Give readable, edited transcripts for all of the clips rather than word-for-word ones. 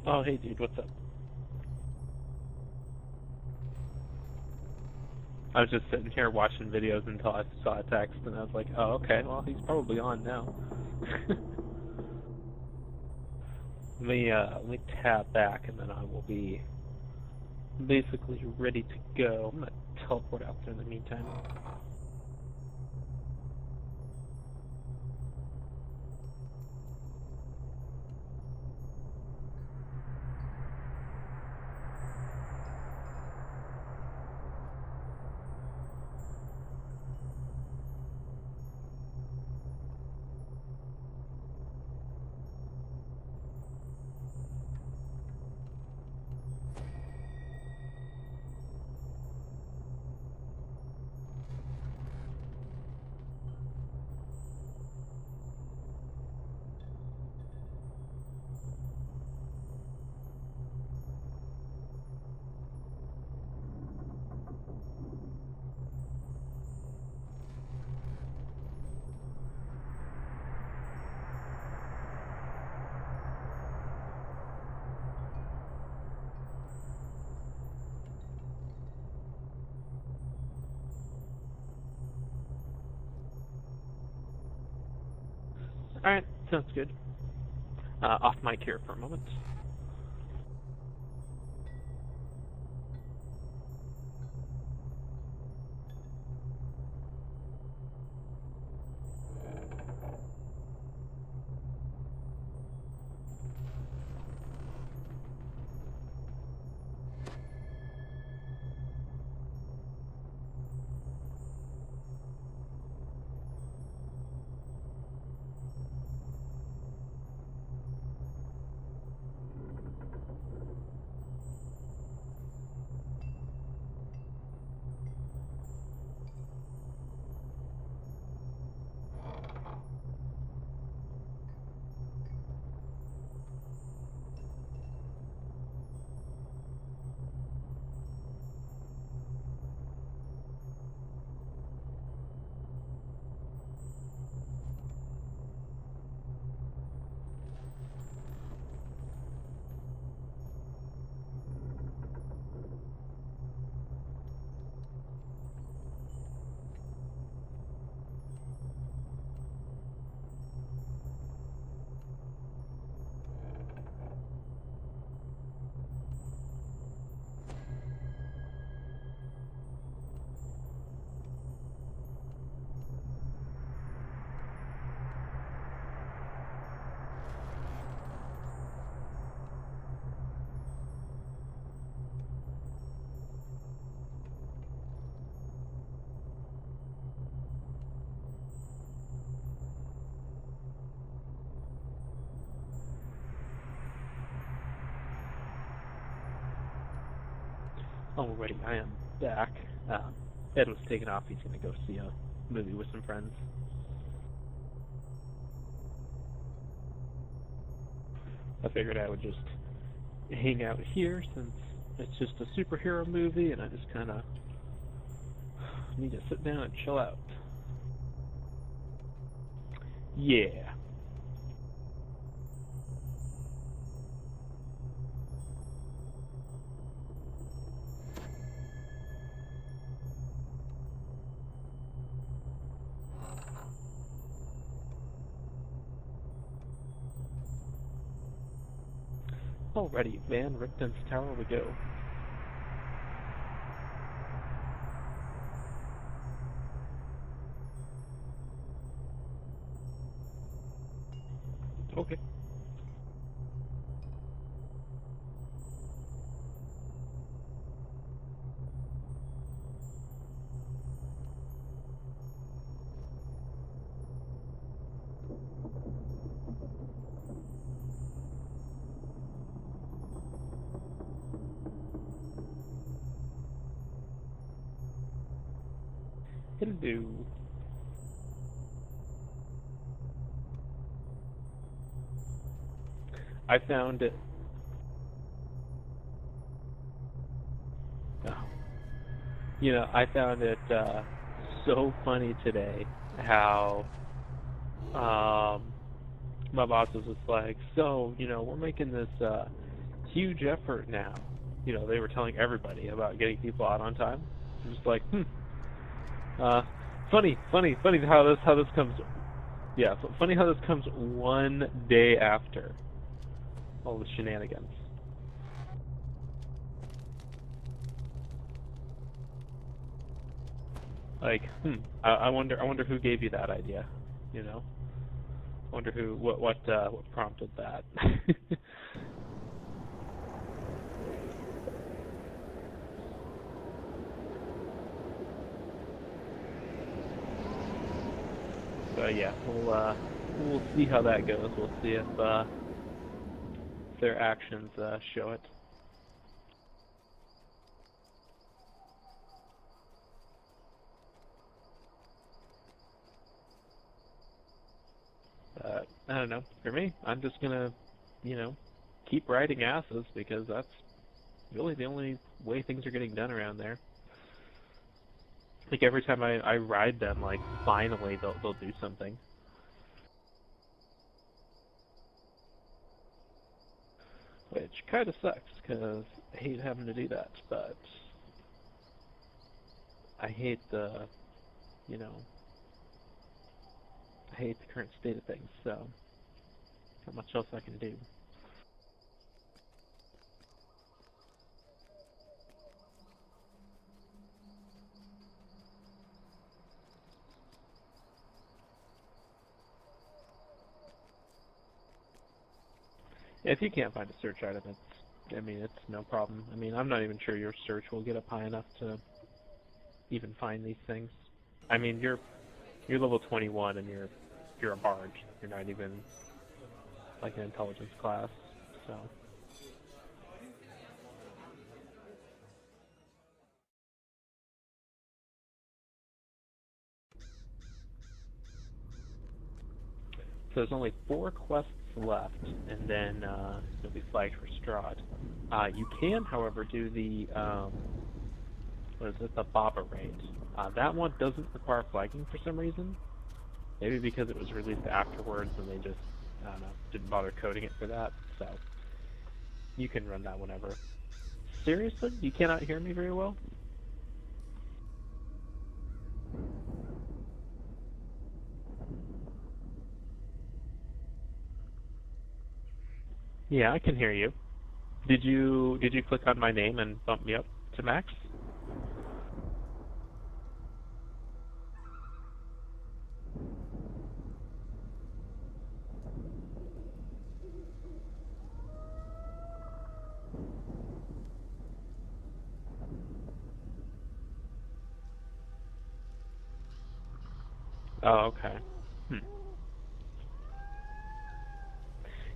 Oh, hey dude, what's up? I was just sitting here watching videos until I saw a text, and I was like, oh, okay, well, he's probably on now. Let me tab back, and then I will be basically ready to go. I'm gonna teleport out there in the meantime. Alright, sounds good. Off mic here for a moment. Alrighty, I am back. Ed was taking off. He's going to go see a movie with some friends. I figured I would just hang out here since it's just a superhero movie and I just kind of need to sit down and chill out. Yeah. Alrighty, Van Richten's Tower we go. Okay. Hello. I found it. Oh. You know, I found it so funny today how my boss was just like, so, you know, we're making this huge effort now. You know, they were telling everybody about getting people out on time. I'm just like, funny how this comes. Yeah, funny how this comes one day after all the shenanigans. Like, I wonder who gave you that idea. You know, I wonder what prompted that. But yeah, we'll see how that goes. We'll see if their actions show it. But I don't know. For me, I'm just gonna, you know, keep riding asses because that's really the only way things are getting done around there. Like every time I ride them, like finally they'll do something. Which kind of sucks because I hate having to do that, but I hate the, you know, I hate the current state of things. So not much else I can do. If you can't find a search item, it's no problem. I mean, I'm not even sure your search will get up high enough to even find these things. I mean, you're level 21 and you're a bard. You're not even like an intelligence class, so. So there's only 4 quests left, and then you'll be flagged for Strahd. You can, however, do the what is it? The Baba raid. That one doesn't require flagging for some reason. Maybe because it was released afterwards and they just, I don't know, didn't bother coding it for that. So you can run that whenever. Seriously? You cannot hear me very well? Yeah, I can hear you. Did you click on my name and bump me up to max? Oh, okay.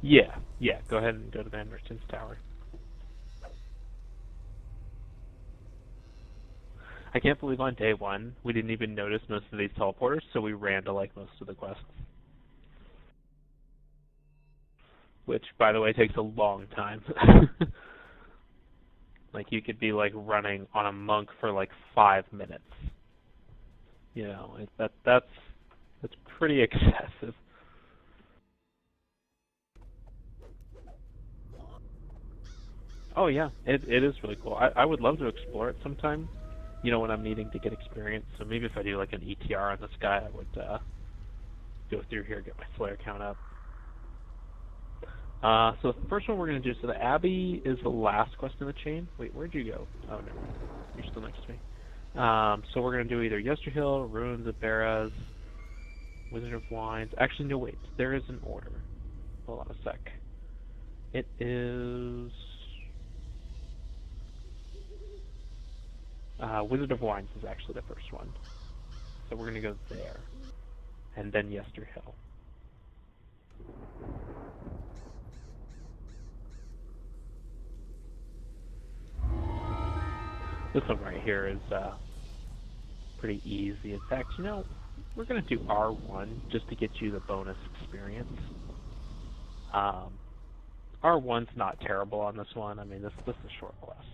Yeah, go ahead and go to the Merchant's Tower. I can't believe on day 1 we didn't even notice most of these teleporters, so we ran to like most of the quests. Which, by the way, takes a long time. Like, you could be like running on a monk for like 5 minutes. You know, that's pretty excessive. Oh yeah, it is really cool. I would love to explore it sometime. You know, when I'm needing to get experience. So maybe if I do like an ETR on this guy, I would go through here, get my flare count up. So the first one we're going to do, so the Abbey is the last quest in the chain. Wait, where'd you go? Oh, no, you're still next to me. So we're going to do either Yesterhill, Ruins of Barras, Wizard of Wines. Actually, no, wait, there is an order. Hold on a sec. It is... Wizard of Wines is actually the first one. So we're going to go there. And then Yesterhill. This one right here is pretty easy. In fact, you know, we're going to do R1 just to get you the bonus experience. R1's not terrible on this one. I mean, this is a short quest.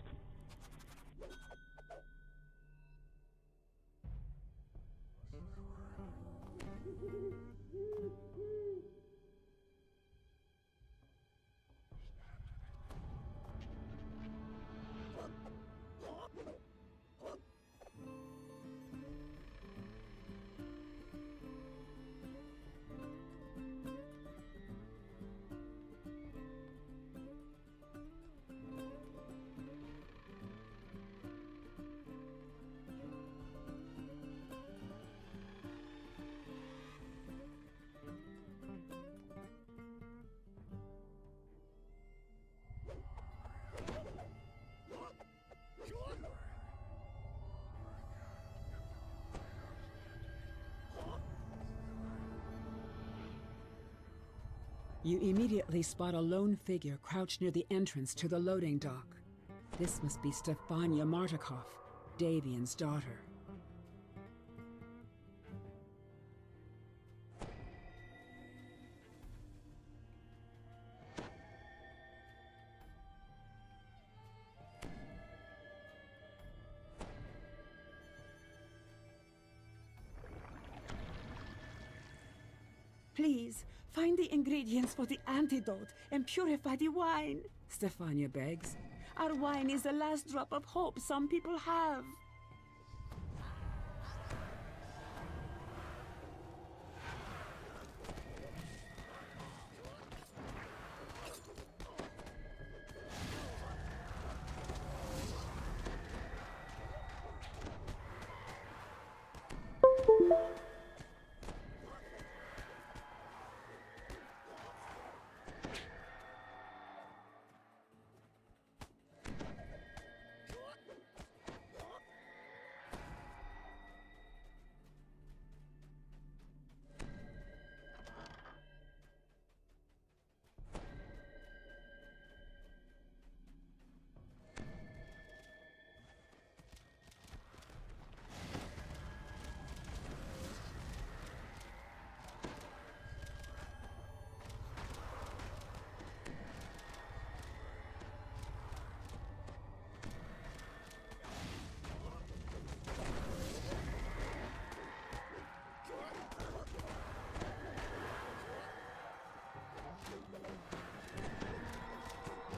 You immediately spot a lone figure crouched near the entrance to the loading dock. This must be Stefania Martikov, Davian's daughter. Please, find the ingredients for the antidote and purify the wine, Stefania begs. Our wine is the last drop of hope some people have.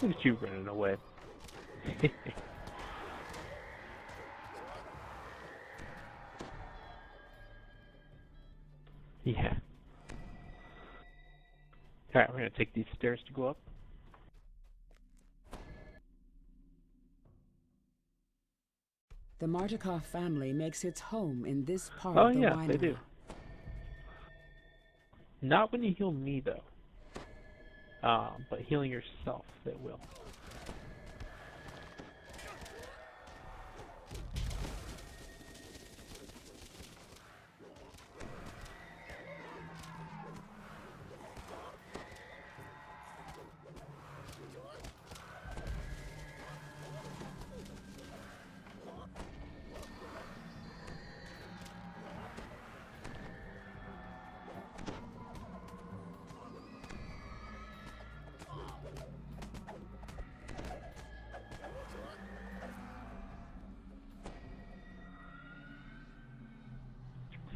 Look at you running away. Yeah. Alright, we're gonna take these stairs to go up. The Martikov family makes its home in this part Oh of the yeah, winery. they do. Not when you heal me though. But healing yourself, they will.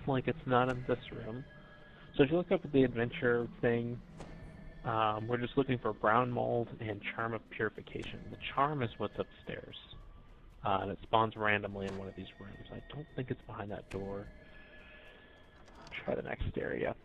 Like it's not in this room. So if you look up at the adventure thing, we're just looking for brown mold and charm of purification. The charm is what's upstairs, and it spawns randomly in one of these rooms. I don't think it's behind that door. Try the next area.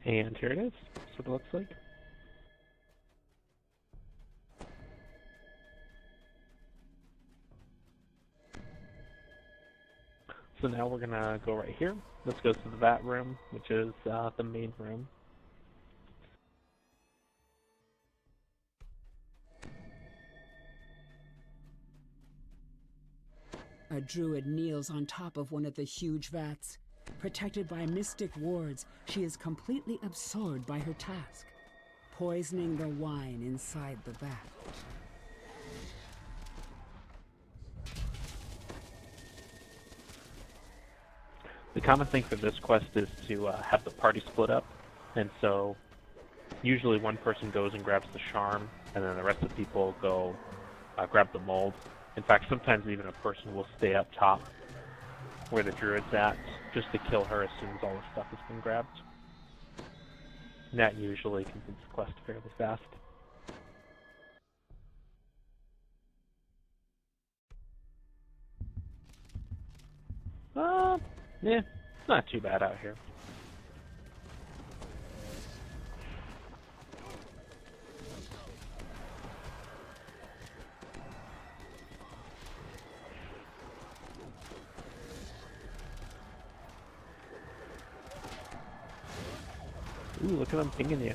And here it is. That's what it looks like. So now we're gonna go right here. Let's go to the vat room, which is the main room. A druid kneels on top of one of the huge vats. Protected by mystic wards, she is completely absorbed by her task, poisoning the wine inside the vat. The common thing for this quest is to have the party split up, and so usually one person goes and grabs the charm, and then the rest of the people go grab the mold. In fact, sometimes even a person will stay up top where the druid's at, just to kill her as soon as all the stuff has been grabbed. And that usually completes the quest fairly fast. Yeah, it's not too bad out here. Ooh, look at them pinging you.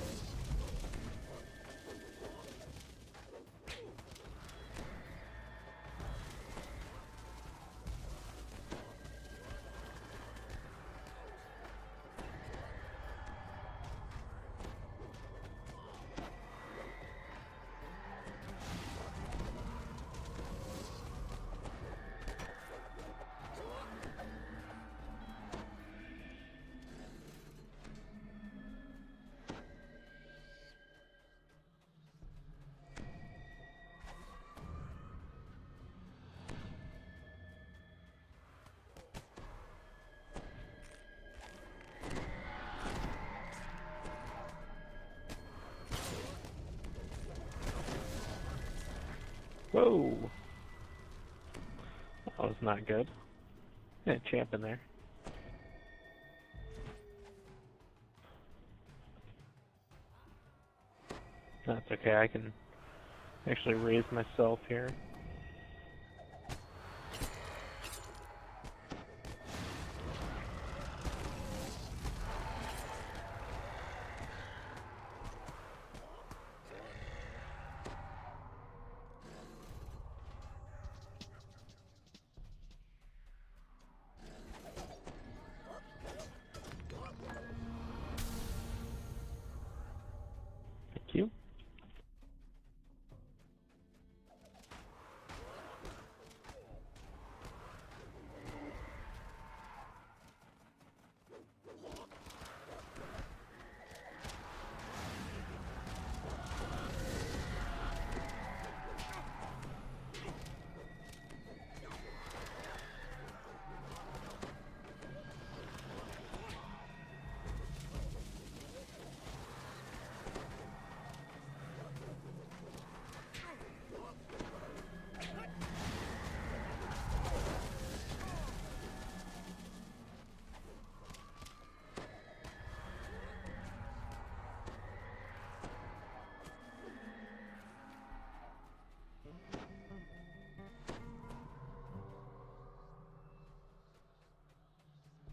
Whoa! That was not good. Yeah, champ in there. That's okay, I can actually raise myself here. Thank you.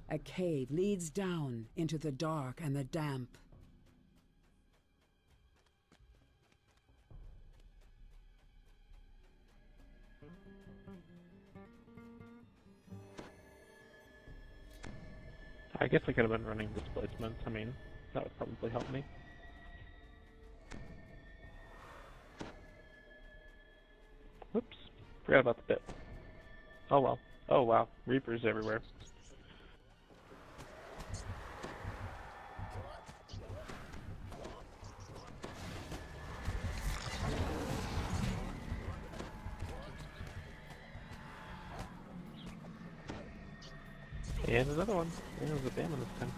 A cave leads down into the dark and the damp. I guess I could have been running displacements. I mean, that would probably help me. Whoops. Forgot about the bit. Oh well. Oh wow. Reapers everywhere. And another one. Yeah, it was a bam this time.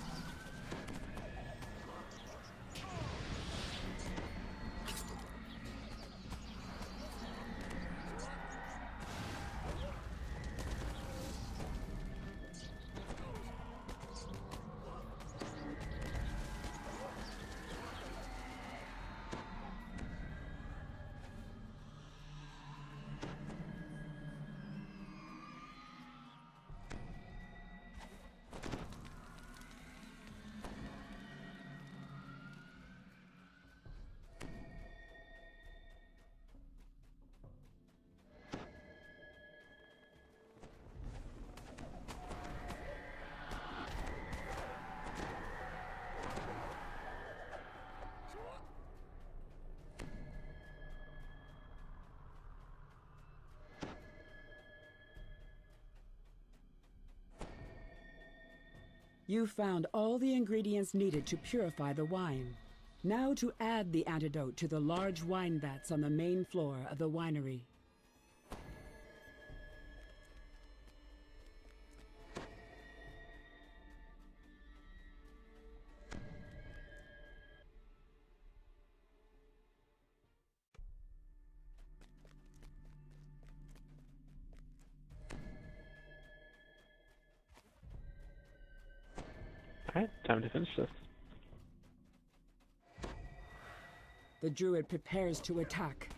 You found all the ingredients needed to purify the wine. Now to add the antidote to the large wine vats on the main floor of the winery. Alright, time to finish this. The druid prepares to attack.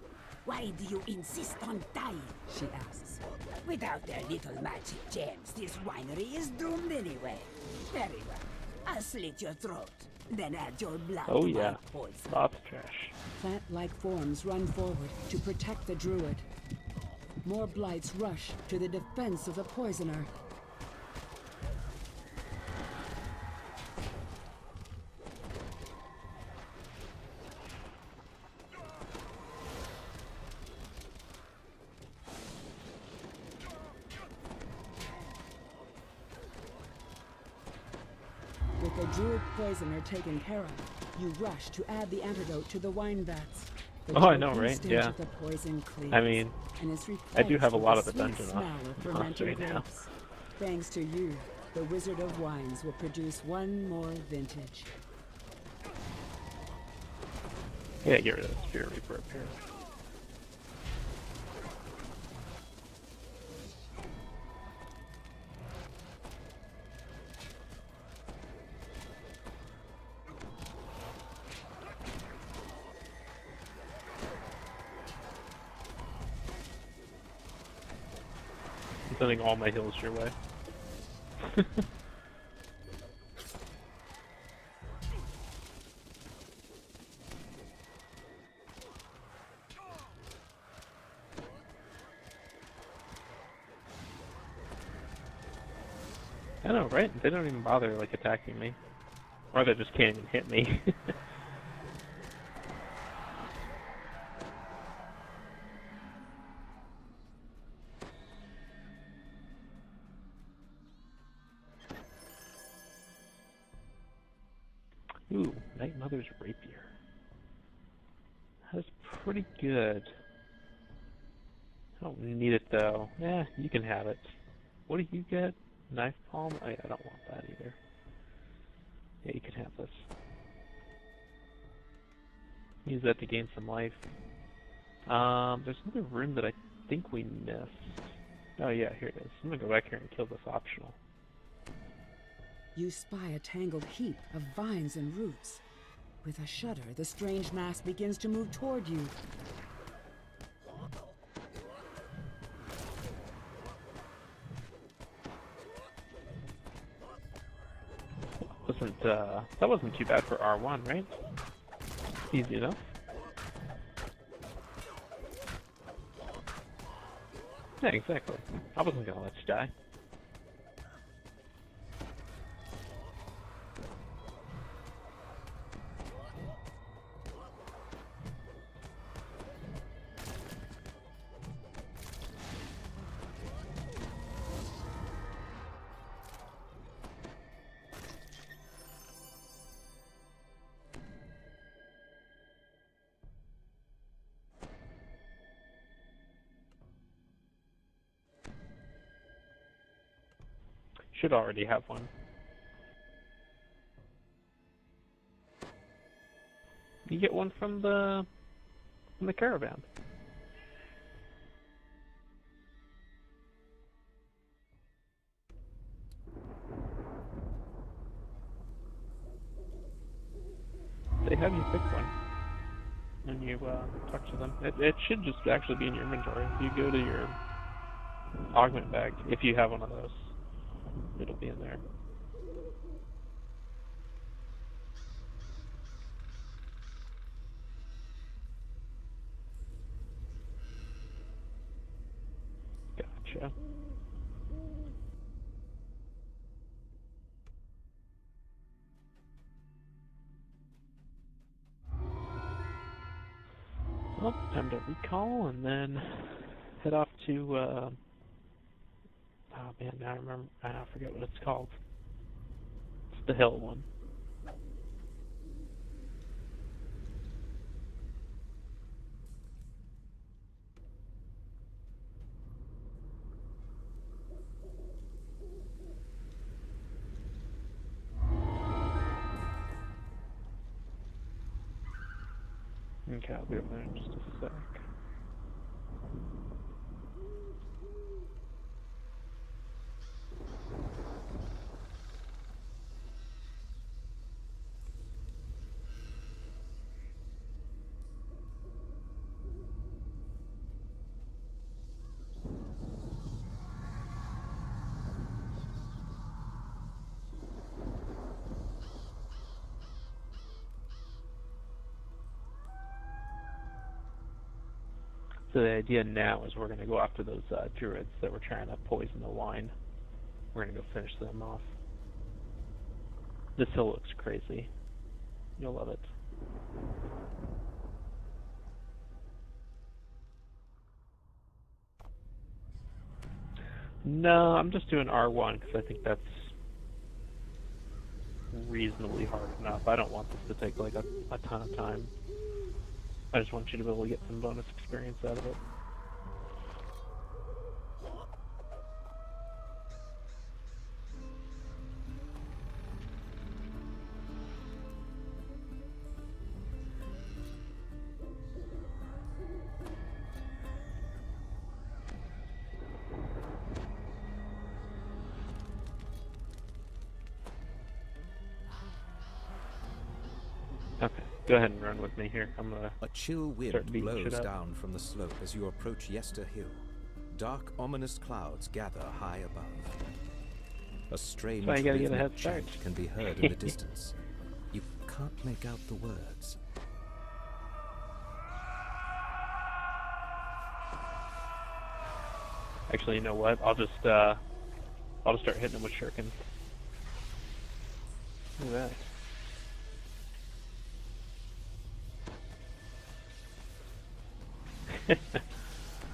Why do you insist on dying? She asks. Without their little magic gems, this winery is doomed anyway. Very well. I'll slit your throat. Then add your blood Oh to yeah, my poison. lots of trash. Plant-like forms run forward to protect the druid. More blights rush to the defense of the poisoner. With the druid poisoner taken care of, you rush to add the antidote to the wine vats. The Oh, I know, choking right? stench Yeah. of the poison clears, I mean, and is I do have a replaced lot with of the sweet dungeon smell off of fermented right now. grapes. Thanks to you, the Wizard of Wines will produce one more vintage. Yeah, get rid of the Spirit Reaper up here. I'm sending all my heals your way. I know, right? They don't even bother, like, attacking me. Or they just can't even hit me. Ooh, Night Mother's Rapier. That's pretty good. I don't need it, though. Yeah, you can have it. What do you get? Knife palm? I don't want that either. Yeah, you can have this. Use that to gain some life. There's another room that I think we missed. Oh yeah, here it is. I'm gonna go back here and kill this optional. You spy a tangled heap of vines and roots. With a shudder, the strange mass begins to move toward you. That wasn't too bad for R1, right? Easy enough. Yeah, exactly. I wasn't gonna let you die. Should already have one. You get one from the caravan. They have you pick one when you talk to them. It should just actually be in your inventory. If you go to your augment bag, if you have one of those, it'll be in there. Gotcha. Well, time to recall and then head off to, oh man, now I remember, I forget what it's called. It's the hill one. Okay, I'll be over there in just a sec. So the idea now is we're going to go after those druids that were trying to poison the wine. We're going to go finish them off. This hill looks crazy. You'll love it. No, I'm just doing R1 because I think that's reasonably hard enough. I don't want this to take like a ton of time. I just want you to be able to get some bonus experience out of it. Okay, go ahead and run with me here. I'm gonna A chill wind start beating shit blows up. down from the slope as you approach Yester Hill. Dark, ominous clouds gather high above. A strange why you gotta get a rhythmic head start. chant can be heard in the distance. You can't make out the words. Actually, you know what? I'll just start hitting them with shurikens. Look at that.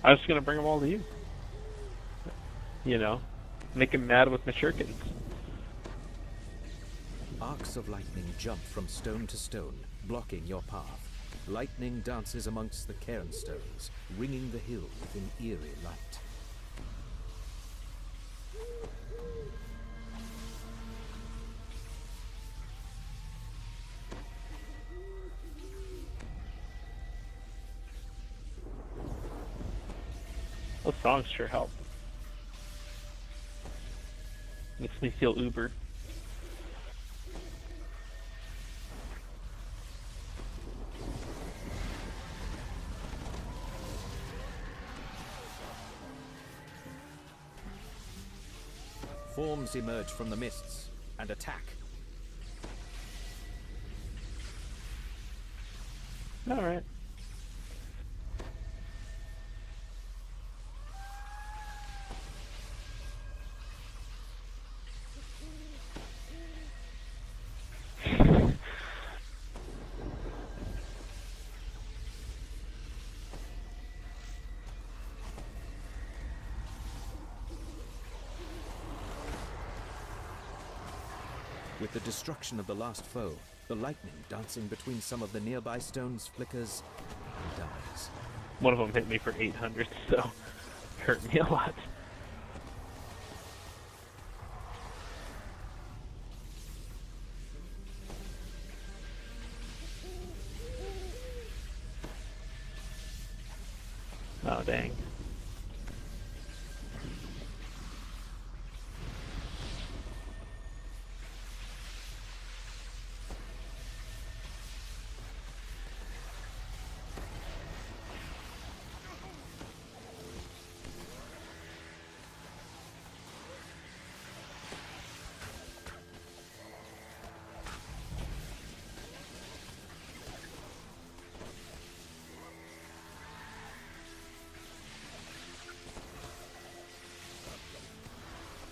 I was just gonna bring them all to you. You know, make him mad with my shurikens. Arcs of lightning jump from stone to stone, blocking your path. Lightning dances amongst the cairn stones, ringing the hill with an eerie light. Those songs sure help. Makes me feel uber. Forms emerge from the mists and attack. Alright. With the destruction of the last foe, the lightning dancing between some of the nearby stones flickers and dies. One of them hit me for 800, so hurt me a lot. Oh, dang.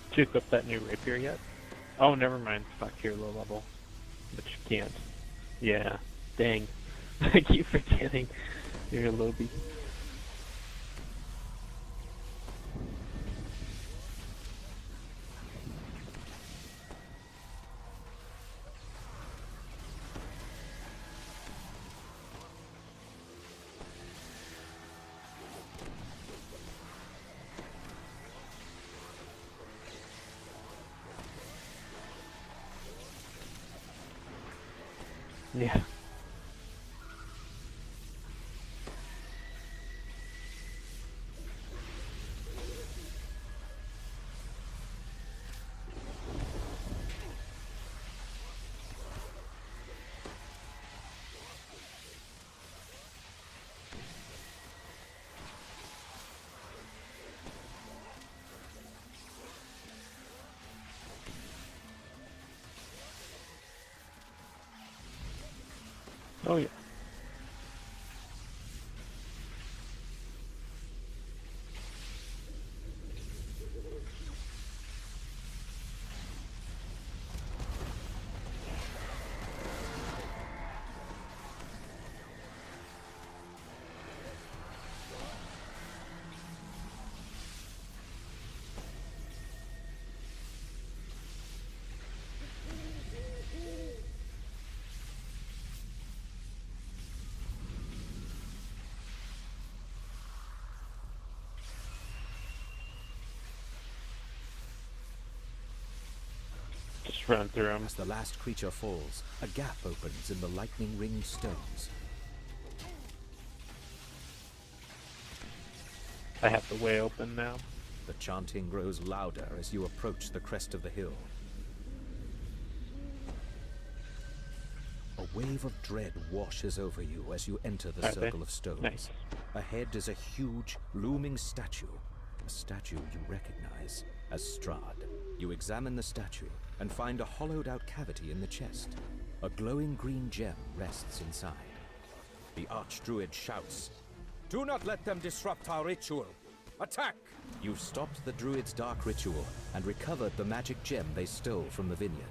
Did you equip that new rapier yet? Oh, never mind. Fuck, you're low level. But you can't. Yeah. Dang. I keep forgetting. You're a lowbie. Yeah. run through them. As the last creature falls, a gap opens in the lightning-ringed stones. I have the way open now. The chanting grows louder as you approach the crest of the hill. A wave of dread washes over you as you enter the circle of stones. Nice. Ahead is a huge, looming statue. A statue you recognize as Strahd. You examine the statue and find a hollowed-out cavity in the chest. A glowing green gem rests inside. The Archdruid shouts, "Do not let them disrupt our ritual! Attack!" You've stopped the Druid's dark ritual and recovered the magic gem they stole from the vineyard.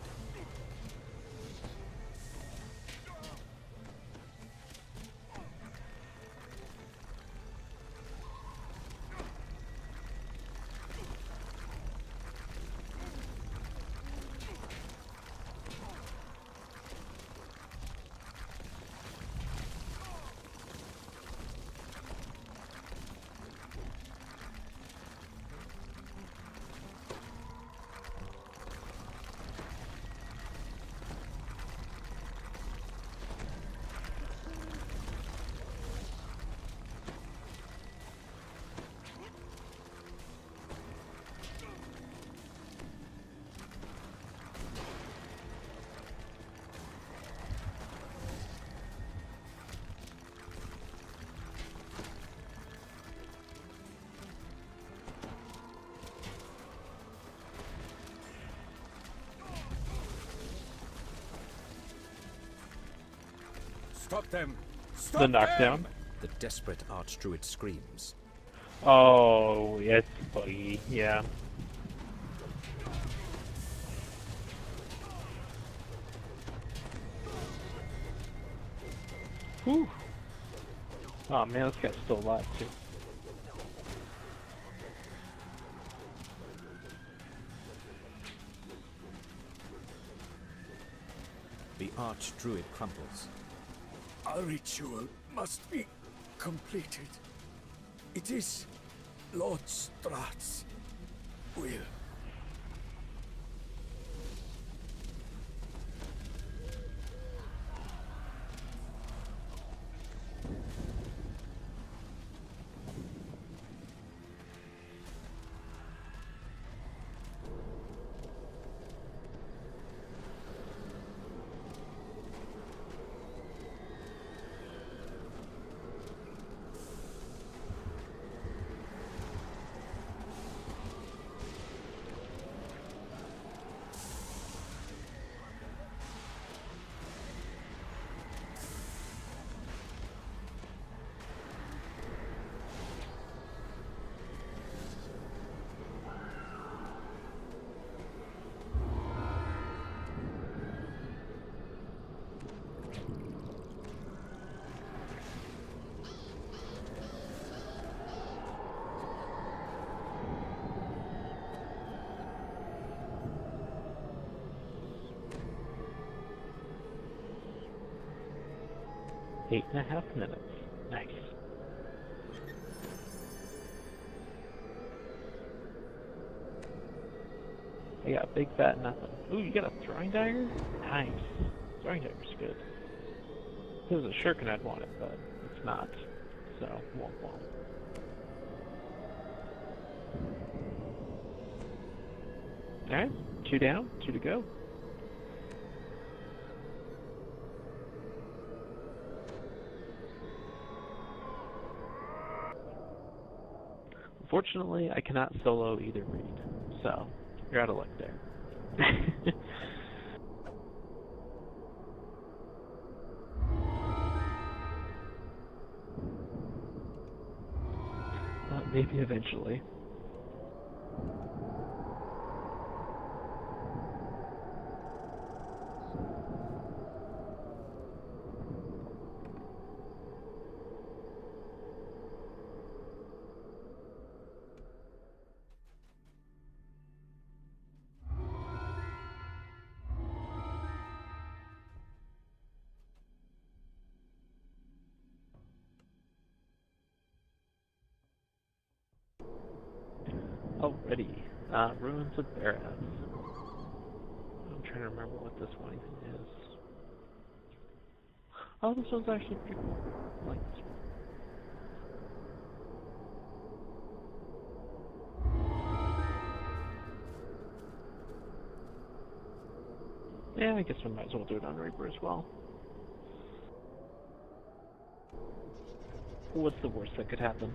Stop them! Stop The knockdown. them! The desperate Archdruid screams. Oh, it's buggy. Yeah. Whew. Oh man, this guy's still alive too. The Archdruid crumples. Our ritual must be completed. It is Lord Strahd's will. Eight and a half minutes. Nice. I got big fat nothing. Ooh, you got a throwing dagger? Nice. Throwing dagger's good. If it was a shuriken, I'd want it, but it's not. So, womp womp. Alright, 2 down, 2 to go. Unfortunately, I cannot solo either raid, so you're out of luck there. Maybe eventually. Already. Ruins of Barrows. I'm trying trying to remember what this one even is. Oh, this one's actually pretty cool. I like this one. Yeah, I guess we might as well do it on Reaper as well. What's the worst that could happen?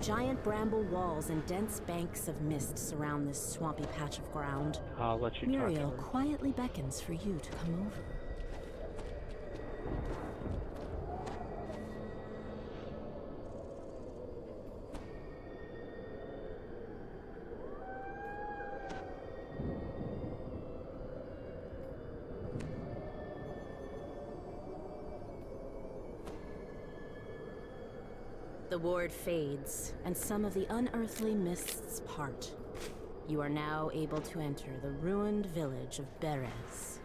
Giant bramble walls and dense banks of mist surround this swampy patch of ground. I'll let you talk to Muriel her. quietly beckons for you to come over. The ward fades, and some of the unearthly mists part. You are now able to enter the ruined village of Berez.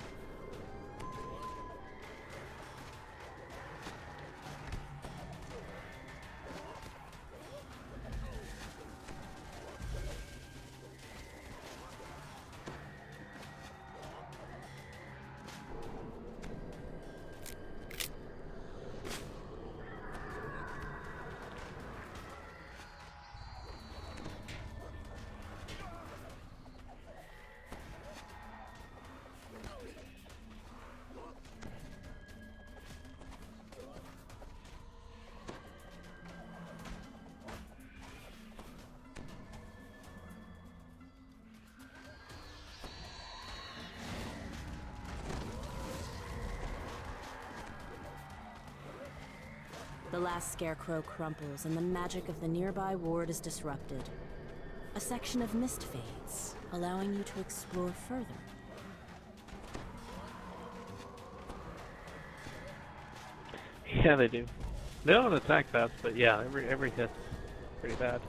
The last scarecrow crumples and the magic of the nearby ward is disrupted. A section of mist fades, allowing you to explore further. Yeah, they do. They don't attack fast, but yeah, every hit's pretty bad.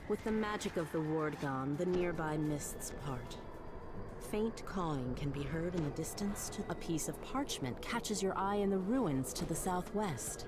With the magic of the ward gone, the nearby mists part. Faint cawing can be heard in the distance. A piece of parchment catches your eye in the ruins to the southwest.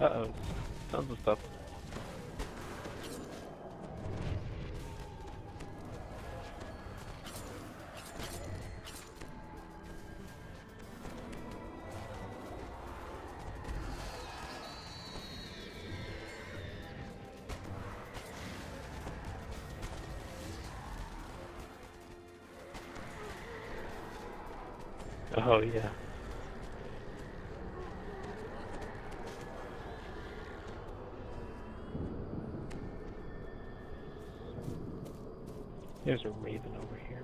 Uh-oh. Tons of stuff. Oh, yeah. There's a raven over here.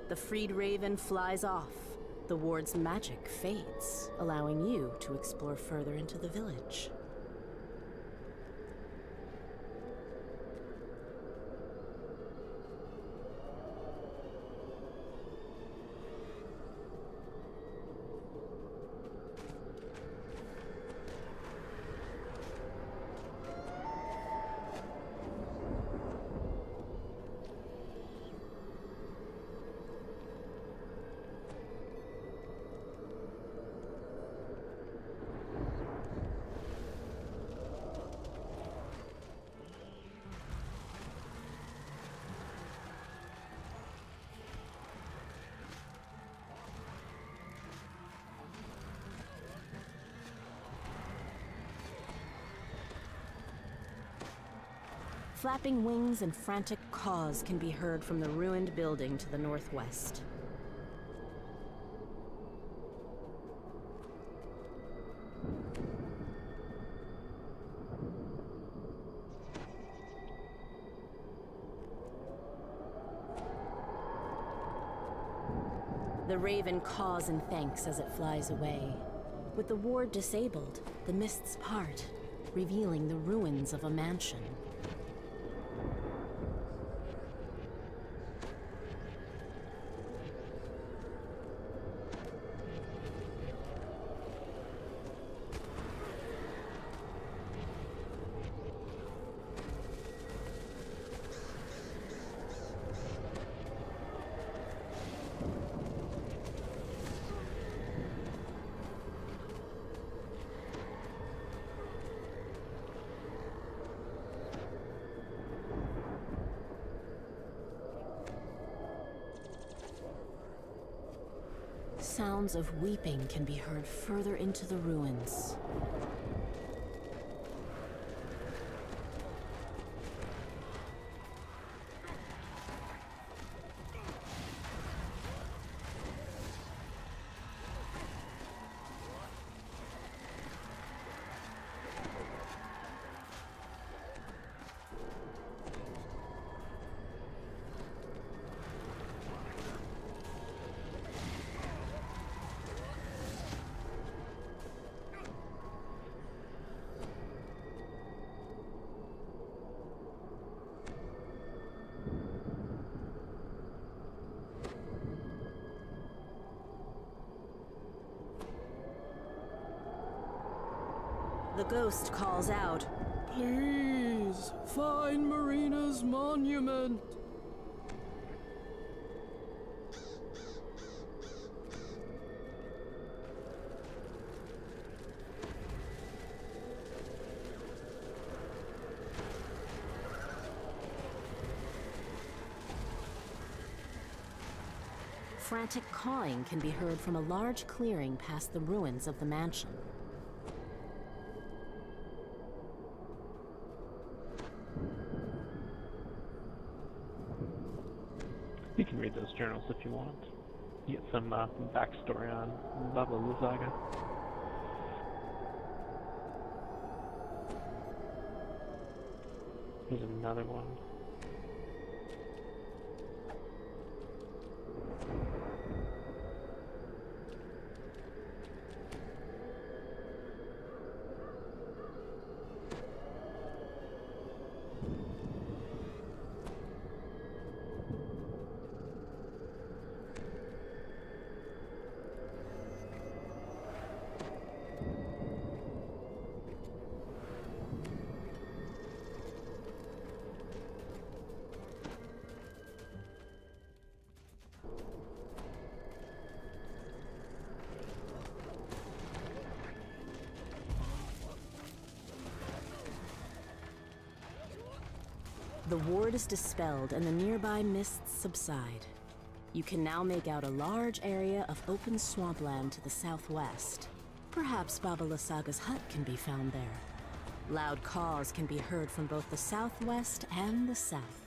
The freed raven flies off. The ward's magic fades, allowing you to explore further into the village. Flapping wings and frantic caws can be heard from the ruined building to the northwest. The raven caws in thanks as it flies away. With the ward disabled, the mists part, revealing the ruins of a mansion. Sounds of weeping can be heard further into the ruins. The ghost calls out, Please, find Marina's monument. frantic cawing can be heard from a large clearing past the ruins of the mansion. You can read those journals if you want. You get some backstory on Baba Lysaga. Here's another one. The ward is dispelled and the nearby mists subside. You can now make out a large area of open swampland to the southwest. Perhaps Baba Lysaga's hut can be found there. Loud caws can be heard from both the southwest and the south.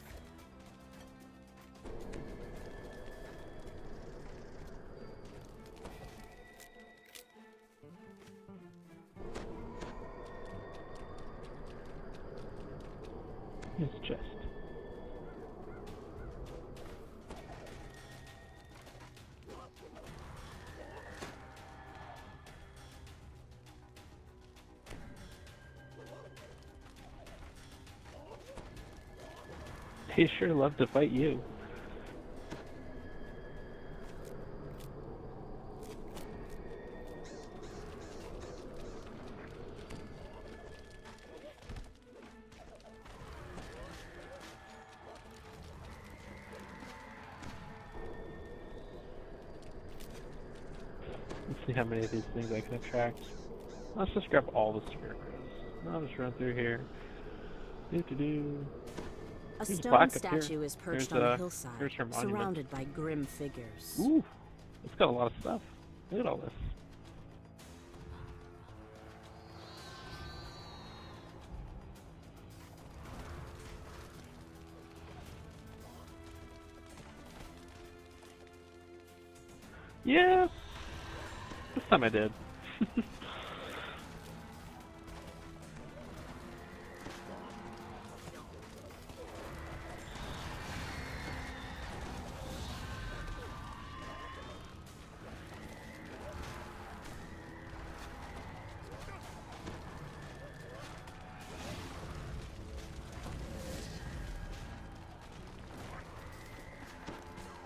His chest. They sure love to fight you. Let's see how many of these things I can attract. Let's just grab all the scarecrows. I'll just run through here. Do-do-do. A There's stone black up here. statue is perched There's, on a hillside, there's her monument. surrounded by grim figures. Ooh, it's got a lot of stuff. Look at all this. Yes! This time I did.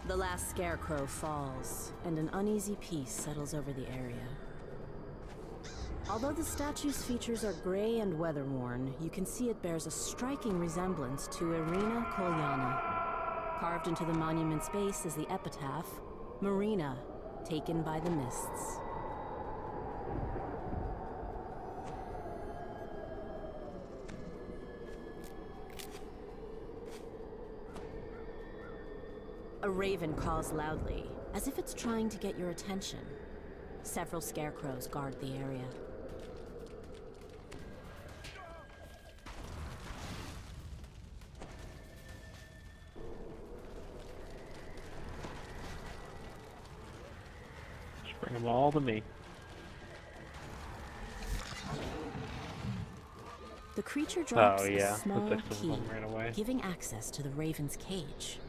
The last scarecrow falls, and an uneasy peace settles over the area. Although the statue's features are gray and weather-worn, you can see it bears a striking resemblance to Irina Kolyana. Carved into the monument's base is the epitaph, Marina, taken by the mists. A raven caws loudly, as if it's trying to get your attention. Several scarecrows guard the area. Just bring them all to me. The creature drops Oh yeah, a small the 6 of key, them ran away. giving access to the raven's cage.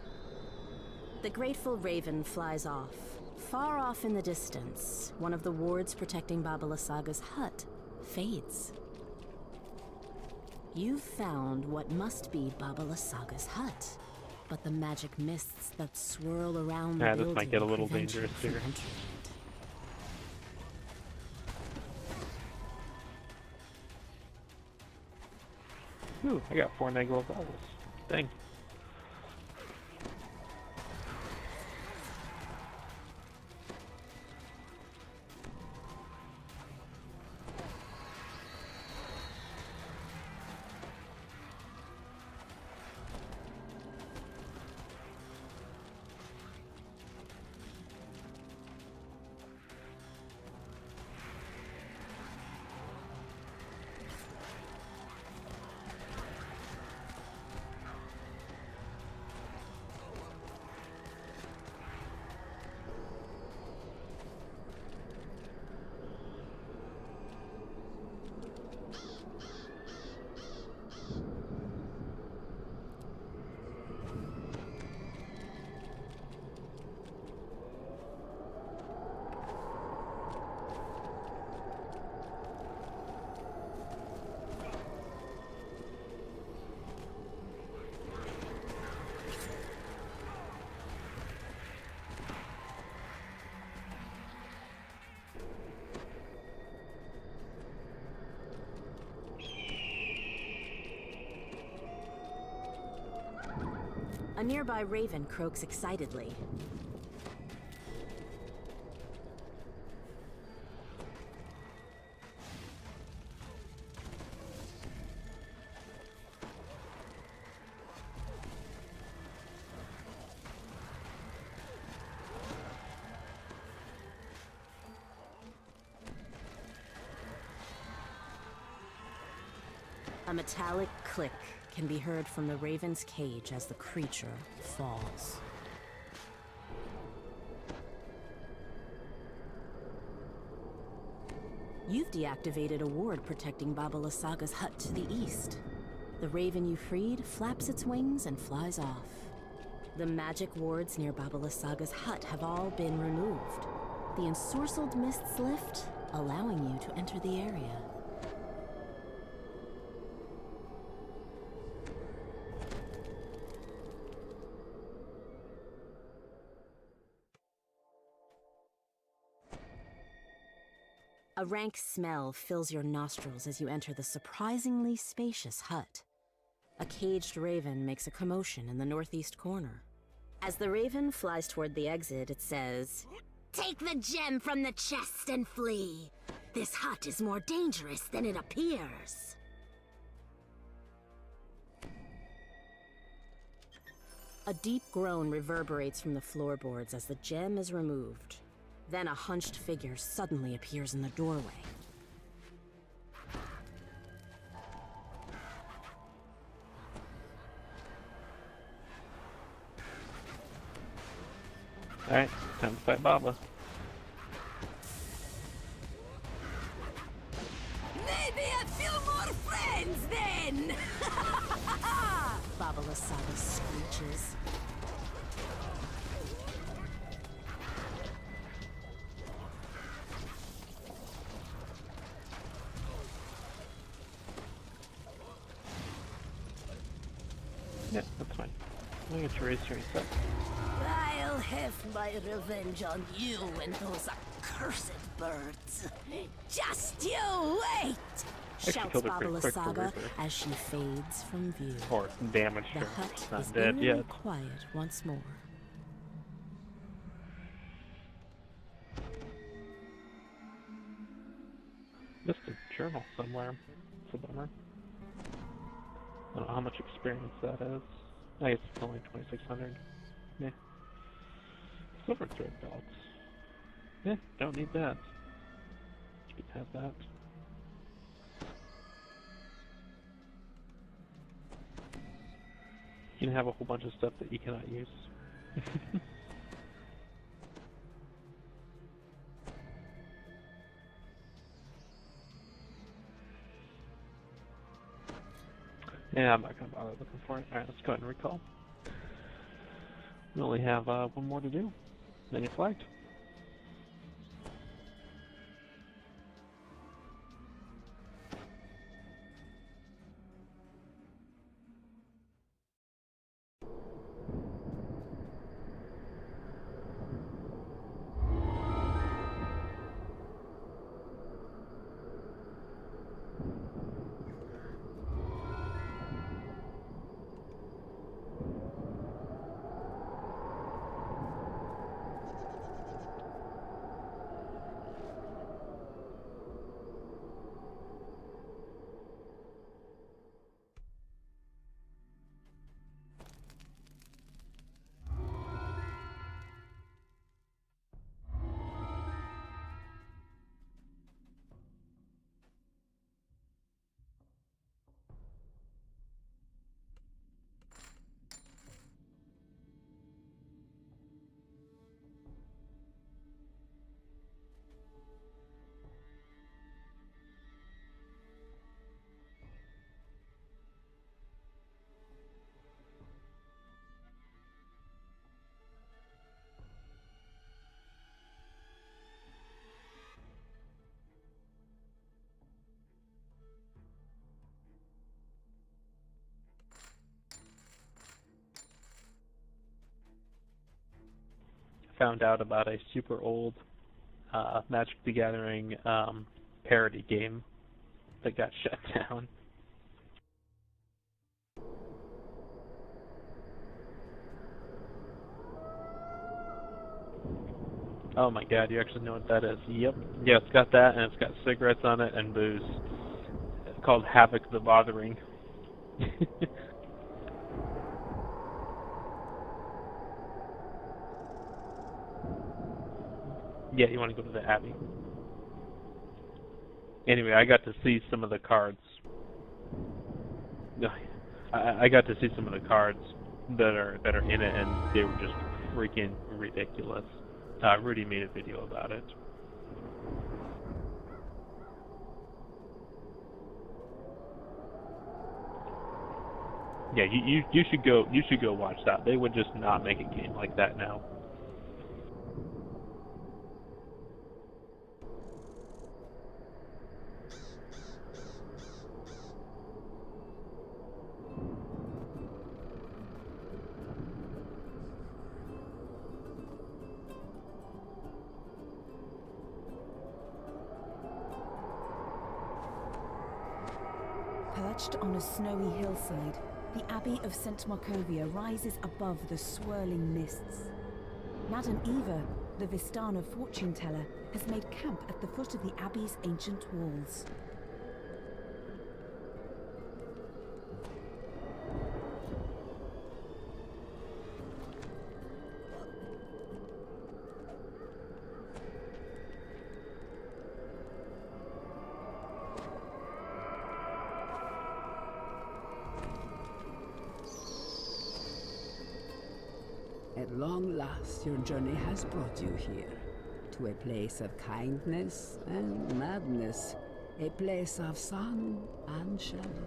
The grateful raven flies off. Far off in the distance, one of the wards protecting Baba Lysaga's hut fades. You've found what must be Baba Lysaga's hut, but the magic mists that swirl around the Yeah, building this might get a little prevent you dangerous from here. entering it. Ooh, I got 4 negative levels. Dang. A nearby raven croaks excitedly. A metallic click can be heard from the raven's cage as the creature falls. You've deactivated a ward protecting Baba Lysaga's hut to the east. The raven you freed flaps its wings and flies off. The magic wards near Baba Lysaga's hut have all been removed. The ensorcelled mists lift, allowing you to enter the area. A rank smell fills your nostrils as you enter the surprisingly spacious hut. A caged raven makes a commotion in the northeast corner. As the raven flies toward the exit, it says, "Take the gem from the chest and flee. This hut is more dangerous than it appears." A deep groan reverberates from the floorboards as the gem is removed. Then a hunched figure suddenly appears in the doorway. Alright, time to fight Baba. Saga screeches. Yeah, that's fine. I'm gonna trace your stuff. I'll have my revenge on you and those accursed birds. Just you wait! Shouts killed her pretty Babala quick for Saga Reaper. as she fades from view. Or damaged The her. hut She's not is dead eerily yet. quiet once more. Just a journal somewhere. It's a bummer. I don't know how much experience that is. I guess it's only 2,600. Yeah. Silver thread belts. Yeah, don't need that. You can have that. You can have a whole bunch of stuff that you cannot use. Yeah, I'm not gonna bother looking for it. Alright, let's go ahead and recall. We only have one more to do. Then you're flagged. Found out about a super old Magic the Gathering parody game that got shut down. Oh my god, you actually know what that is. Yep. Yeah, it's got that, and it's got cigarettes on it and booze. It's called Havoc the Bothering. Yeah, you want to go to the Abbey. Anyway, I got to see some of the cards. I got to see some of the cards that are in it, and they were just freaking ridiculous. Rudy made a video about it. Yeah, you should go watch that. They would just not make a game like that now. Perched on a snowy hillside, the Abbey of St. Markovia rises above the swirling mists. Madame Eva, the Vistana fortune teller, has made camp at the foot of the Abbey's ancient walls. At long last, your journey has brought you here, to a place of kindness and madness, a place of sun and shadow.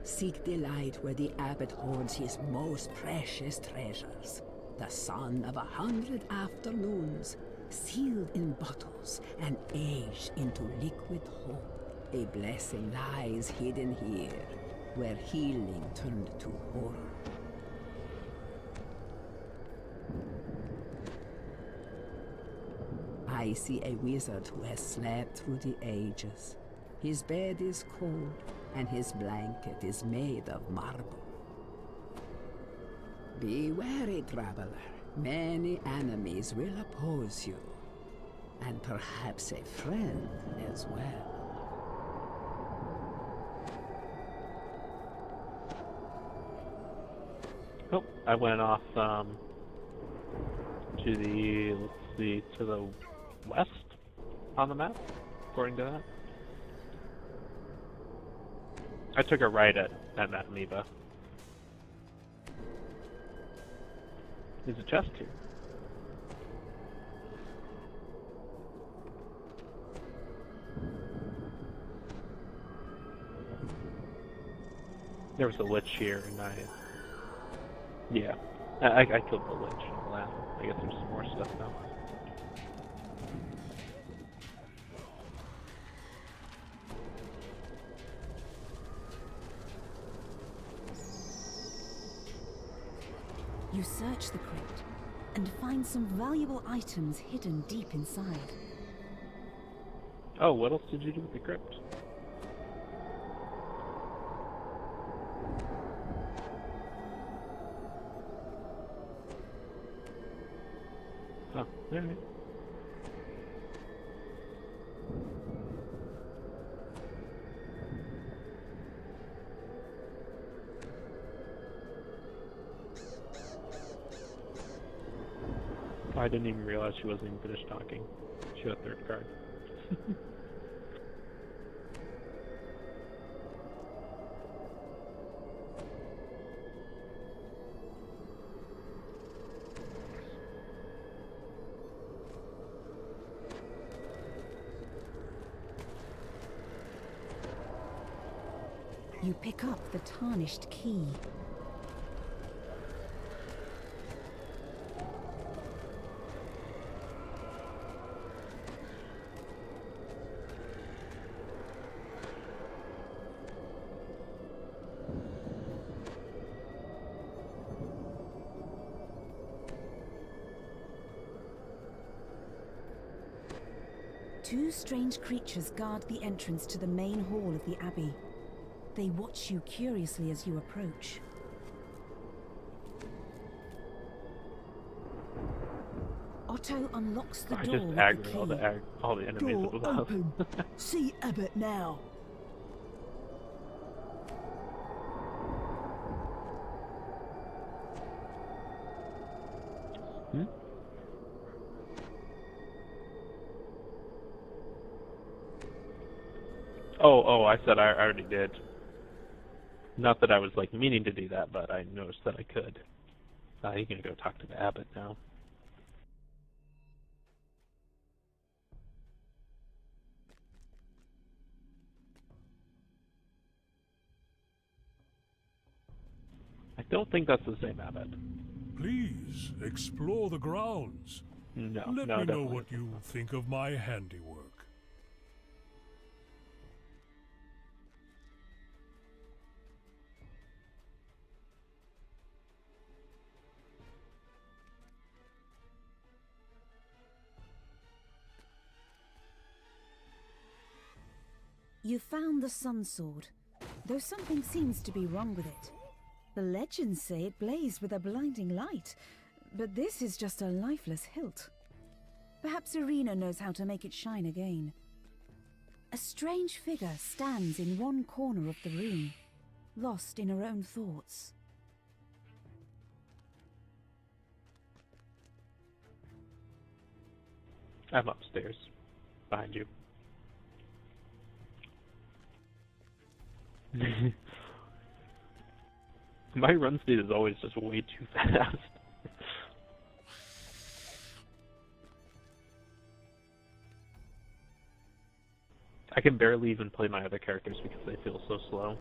Seek delight where the abbot holds his most precious treasures. The sun of 100 afternoons, sealed in bottles and aged into liquid hope. A blessing lies hidden here, where healing turned to horror. I see a wizard who has slept through the ages. His bed is cold, and his blanket is made of marble. Be wary, traveler. Many enemies will oppose you, and perhaps a friend as well. Oh, I went off to the, let's see, to the west on the map, according to that. I took a right at that amoeba. There's a chest here. There was a lich here, and yeah, I killed the lich. I guess there's some more stuff now. You search the crypt and find some valuable items hidden deep inside. Oh, what else did you do with the crypt? Oh, alright. I didn't even realize she wasn't even finished talking. She had a third card. You pick up the tarnished key. Two strange creatures guard the entrance to the main hall of the Abbey. They watch you curiously as you approach. Otto unlocks the I door just with the aggroed key. all the enemies Door above. open. See Abbot now. Hmm? Oh, I said I already did. Not that I was like meaning to do that, but I noticed that I could. You're gonna go talk to the abbot now. I don't think that's the same abbot. Please explore the grounds. No, Let me know definitely what you think of my handiwork. You found the Sun Sword, though something seems to be wrong with it. The legends say it blazed with a blinding light, but this is just a lifeless hilt. Perhaps Irina knows how to make it shine again. A strange figure stands in one corner of the room, lost in her own thoughts. I'm upstairs, behind you. My run speed is always just way too fast. I can barely even play my other characters because they feel so slow.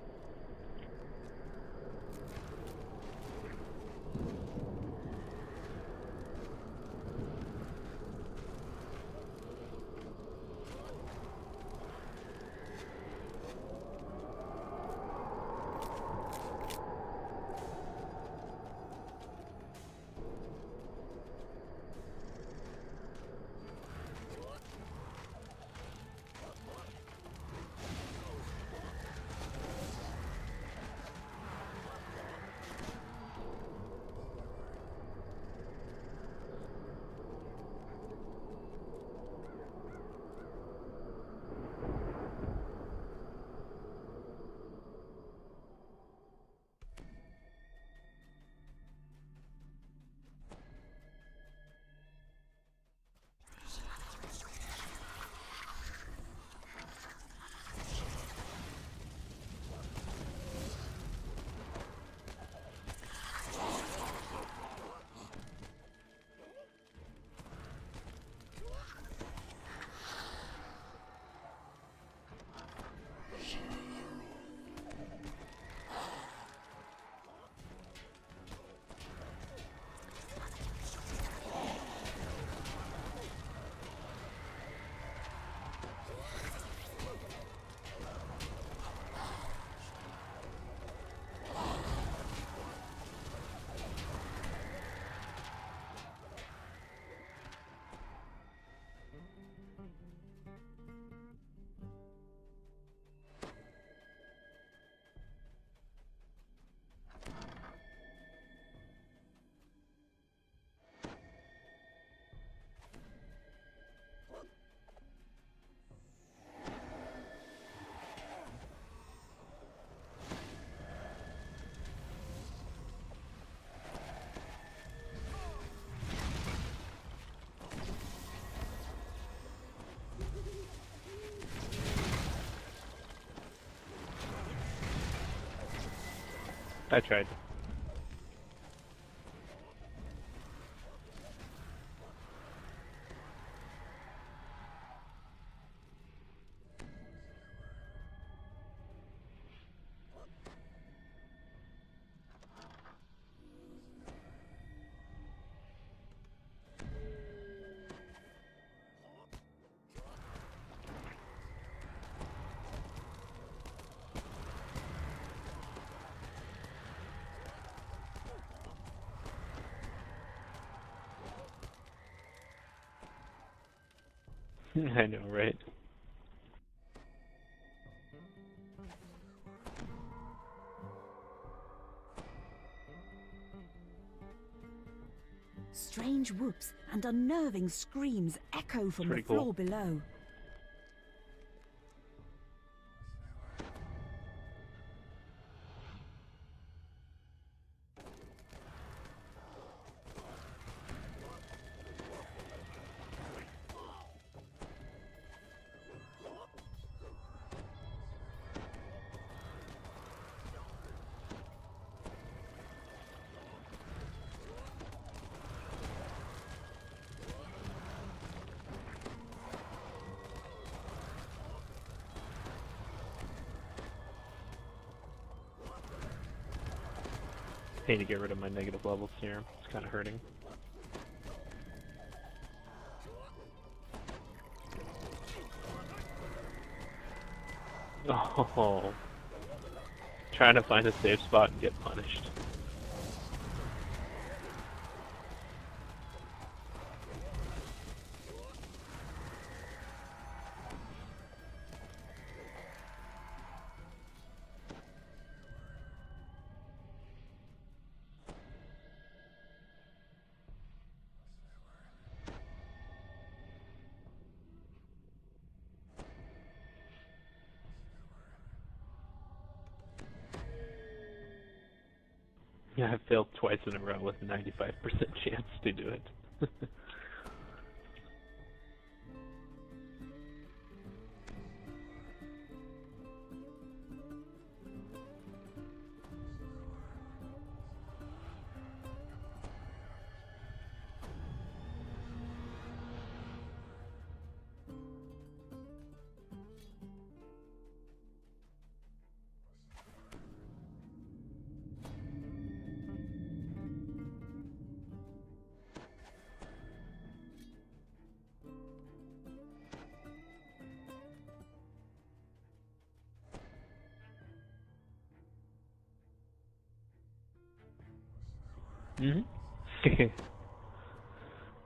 I tried. I know, right? Strange whoops and unnerving screams echo from the Pretty cool. floor below. I need to get rid of my negative levels here. It's kind of hurting. Oh, trying to find a safe spot and get punished. Yeah, I failed twice in a row with a 95% chance to do it.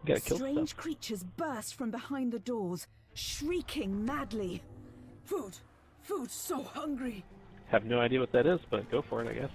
Gotta kill Strange stuff. creatures burst from behind the doors, shrieking madly. Food! Food, so hungry! Have no idea what that is, but go for it, I guess.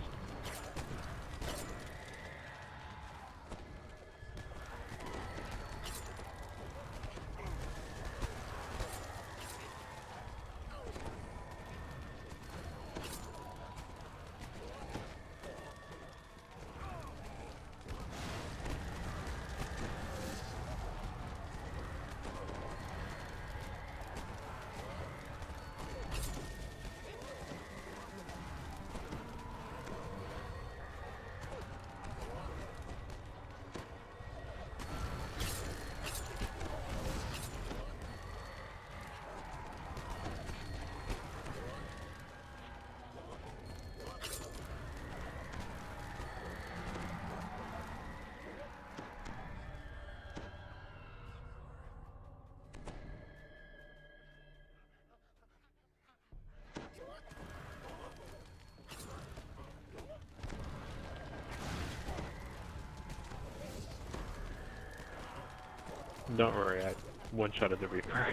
Don't worry, I one-shotted the Reaper.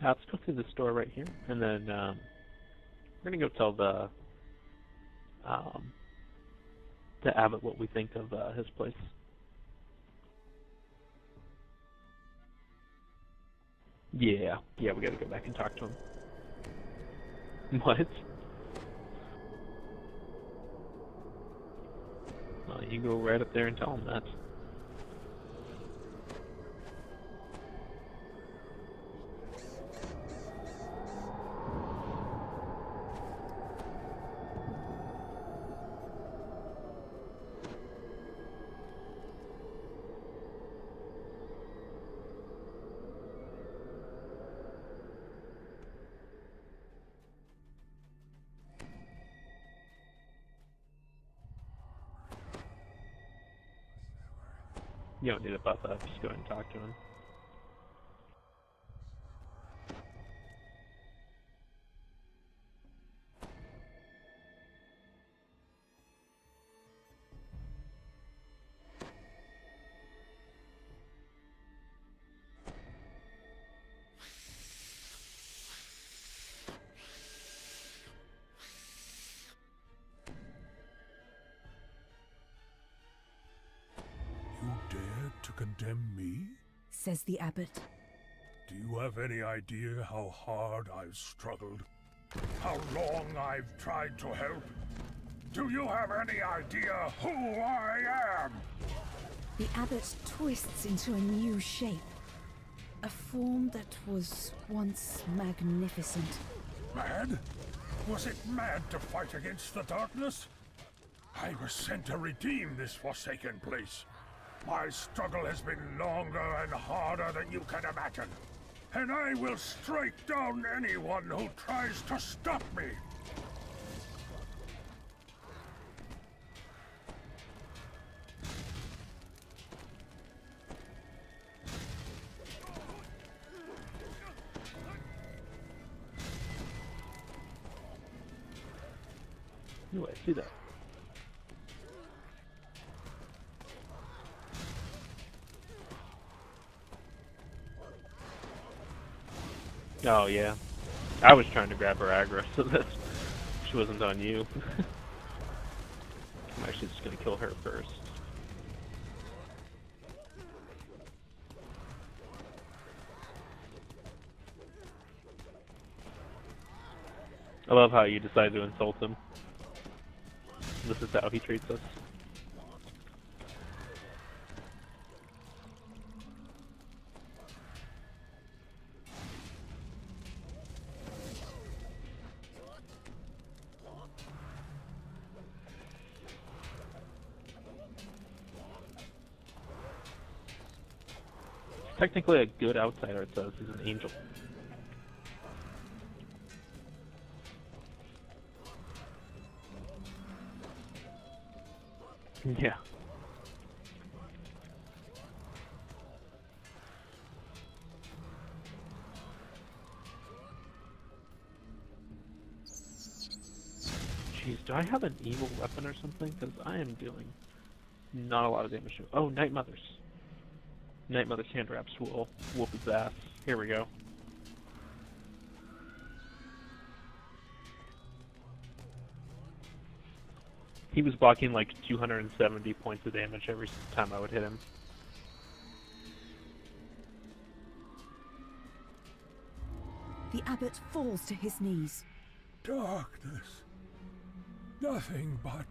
let's go through this door right here, and then we're gonna go tell the abbot what we think of his place. Yeah, we gotta go back and talk to him. What? Well, you go right up there and tell him that. You don't need to buff up, just go ahead and talk to him. You dared to condemn me? Says the abbot. Do you have any idea how hard I've struggled? How long I've tried to help? Do you have any idea who I am? The abbot twists into a new shape. A form that was once magnificent. Mad? Was it mad to fight against the darkness? I was sent to redeem this forsaken place. My struggle has been longer and harder than you can imagine. And I will strike down anyone who tries to stop me. Ooh, I see that. Oh yeah, I was trying to grab her aggro, so that she wasn't on you. I'm actually just gonna kill her first. I love how you decide to insult him. This is how he treats us. Technically a good outsider, it says. He's an angel. Yeah. Jeez, do I have an evil weapon or something? Because I am doing not a lot of damage to it. Oh, Night Mothers. Night Mother's hand wraps will whoop his ass. Here we go. He was blocking like 270 points of damage every time I would hit him. The abbot falls to his knees. Darkness. Nothing but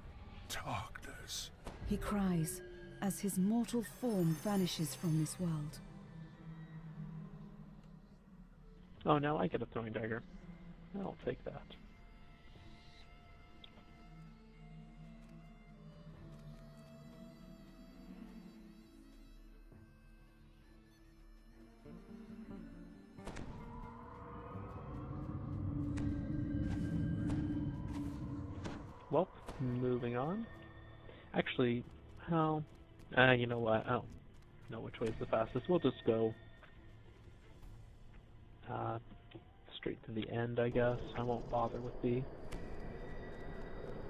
darkness. He cries as his mortal form vanishes from this world. Oh, now I get a throwing dagger. I'll take that. Well, moving on. Actually, how? You know what? I don't know which way is the fastest. We'll just go straight to the end, I guess. I won't bother with the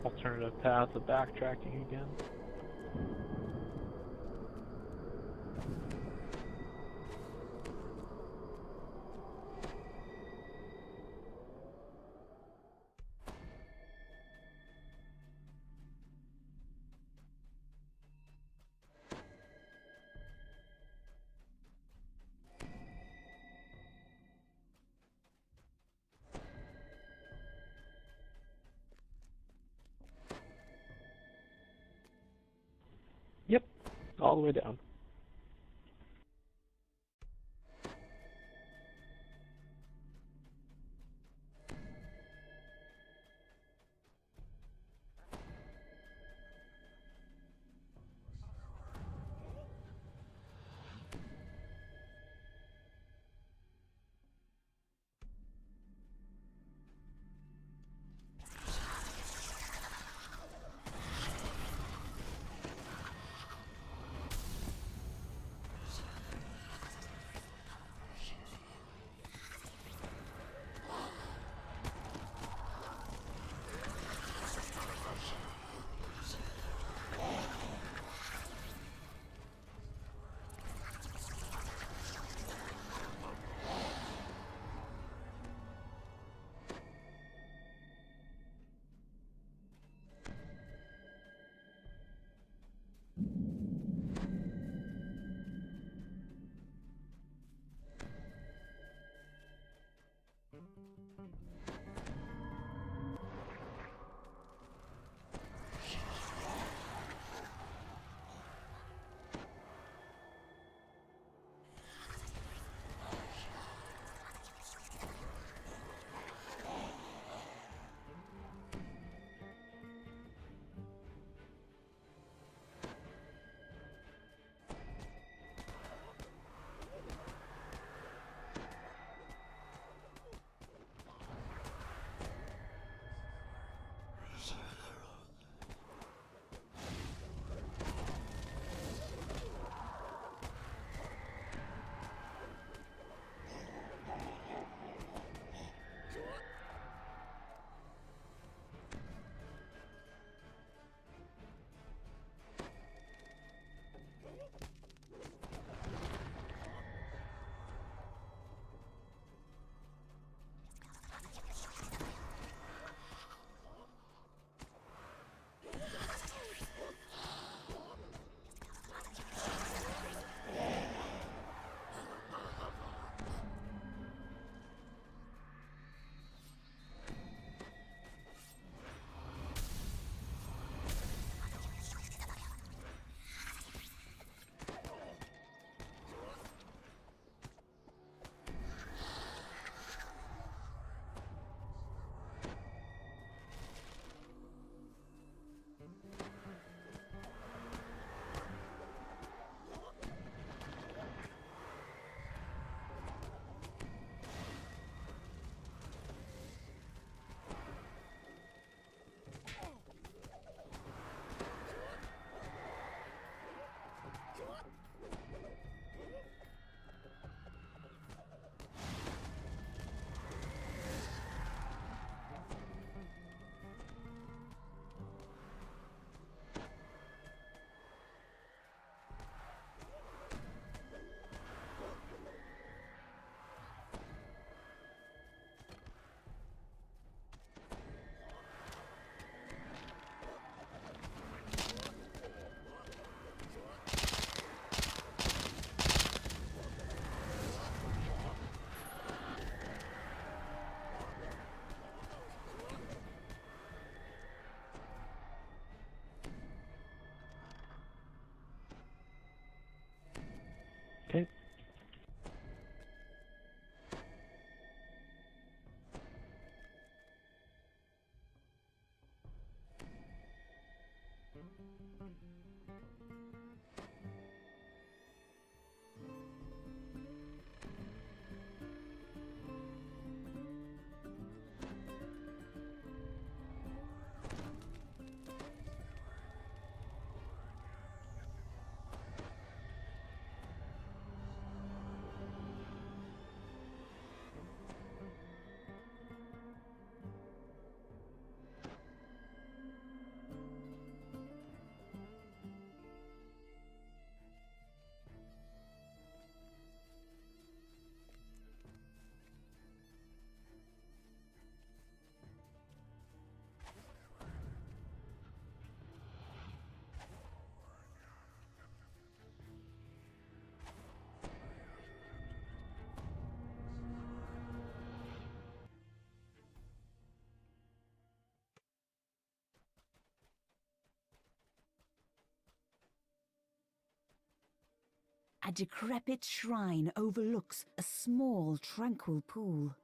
alternative path of backtracking again. Yep, all the way down. A decrepit shrine overlooks a small, tranquil pool.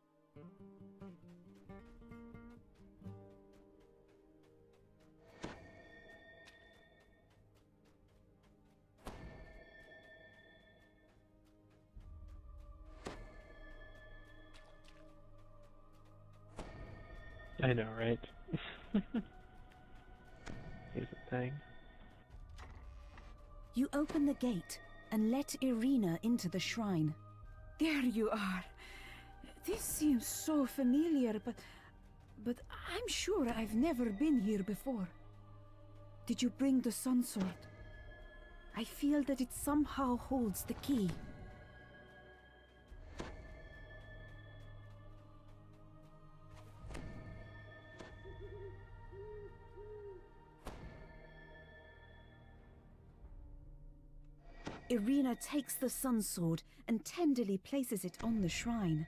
I know, right? Here's the thing. You open the gate and let Irina into the shrine. There you are. This seems so familiar, but I'm sure I've never been here before. Did you bring the sun sword? I feel that it somehow holds the key. Irina takes the sun sword and tenderly places it on the shrine.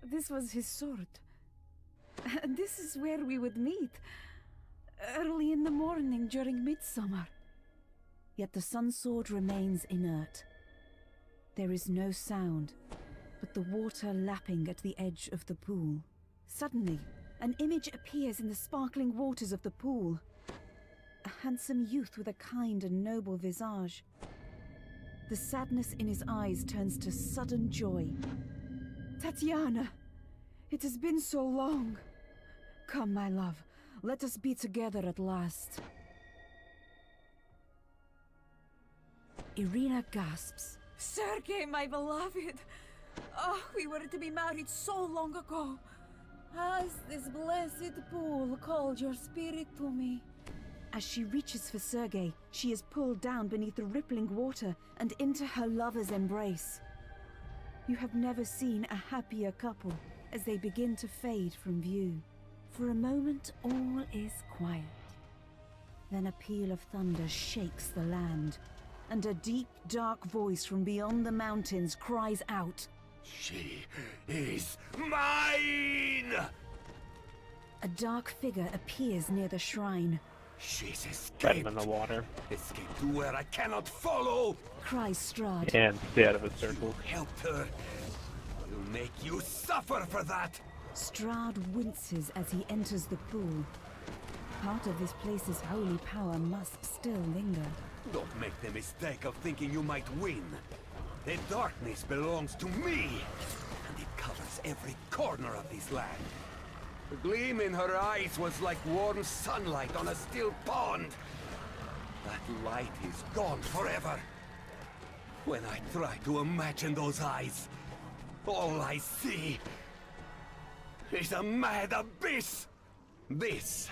This was his sword. And this is where we would meet. Early in the morning during midsummer. Yet the sun sword remains inert. There is no sound, but the water lapping at the edge of the pool. Suddenly, an image appears in the sparkling waters of the pool. A handsome youth with a kind and noble visage. The sadness in his eyes turns to sudden joy. Tatiana! It has been so long. Come, my love. Let us be together at last. Irina gasps. Sergei, my beloved! Oh, we were to be married so long ago. Has this blessed pool called your spirit to me? As she reaches for Sergei, she is pulled down beneath the rippling water and into her lover's embrace. You have never seen a happier couple as they begin to fade from view. For a moment, all is quiet. Then a peal of thunder shakes the land, and a deep, dark voice from beyond the mountains cries out, She is mine! A dark figure appears near the shrine. She's Better escaped. than the water. Escaped to where I cannot follow. Cries Strahd. And stay out of his circle. Helped her. I'll make you suffer for that. Strahd winces as he enters the pool. Part of this place's holy power must still linger. Don't make the mistake of thinking you might win. The darkness belongs to me, and it covers every corner of this land. The gleam in her eyes was like warm sunlight on a still pond. That light is gone forever. When I try to imagine those eyes, all I see is a mad abyss. This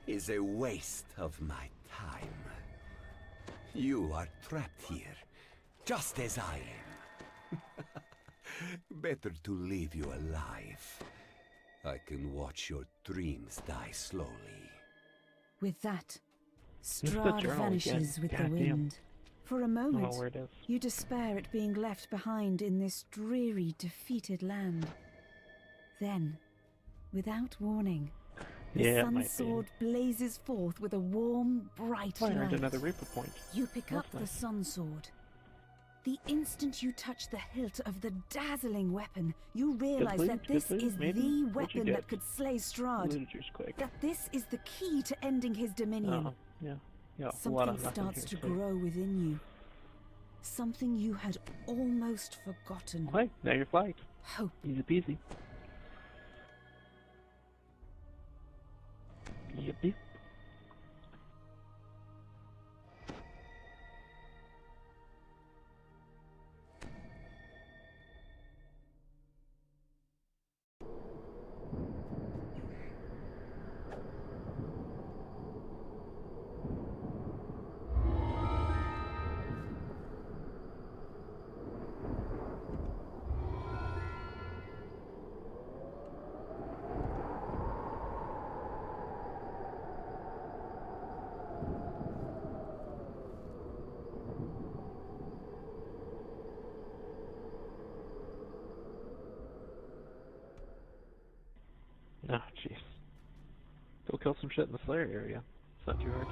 is a waste of my time. You are trapped here, just as I am. Better to leave you alive. I can watch your dreams die slowly. With that, the Strahd journal vanishes again. with the God damn. wind. For a I don't moment, know where it is. you despair at being left behind in this dreary, defeated land. Then, without warning, the Yeah, it sun might be. sword blazes forth with a warm, bright Oh, I earned light. another Reaper point. You pick up That's the nice. sun sword. The instant you touch the hilt of the dazzling weapon, you realize loot, that good this loot, is maybe? the What'd you weapon get? that could slay Strahd. Looted yours quick. That this is the key to ending his dominion. Yeah. Yeah, a lot Something of nothing starts to here, too. grow within you. Something you had almost forgotten. Okay, now you're flagged. Hope. Easy peasy. Yippee. Oh, jeez. Go kill some shit in the Slayer area. It's not too hard.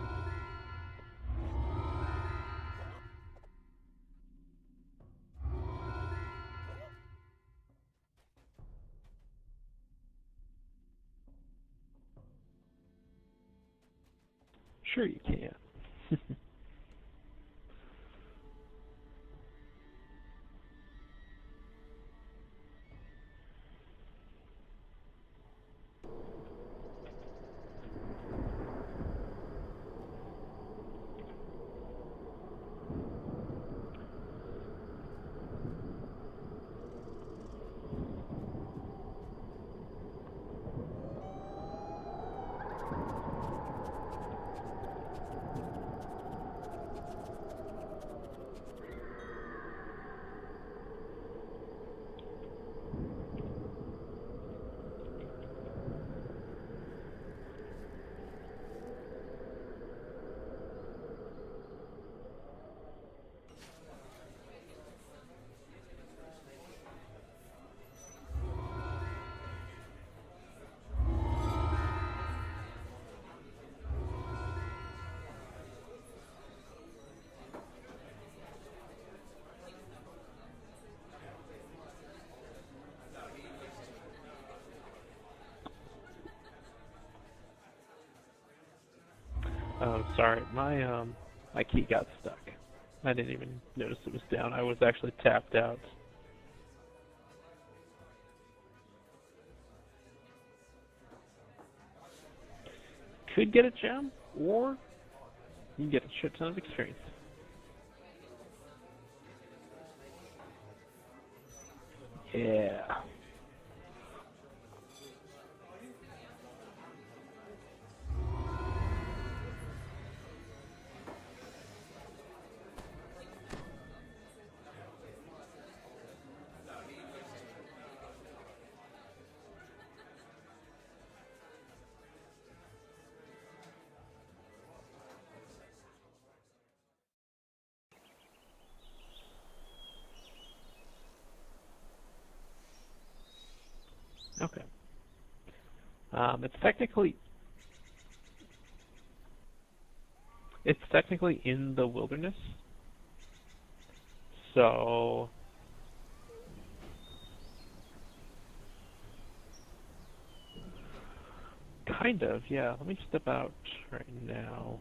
Sure you can. Sorry, my key got stuck. I didn't even notice it was down. I was actually tapped out. Could get a gem, or you can get a shit ton of experience. Yeah. Okay. It's technically in the wilderness. So kind of, yeah. Let me step out right now.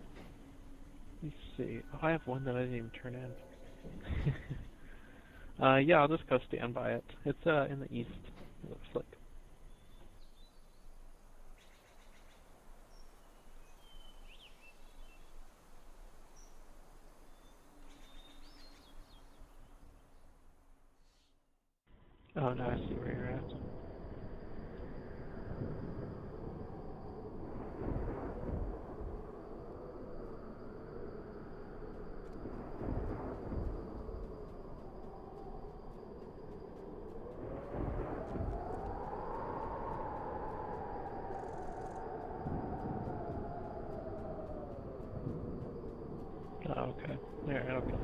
Let me see. Oh, I have one that I didn't even turn in. Yeah, I'll just go stand by it. It's in the east, it looks like. Oh, no, I see where you're at. Oh, okay. There, I'll go.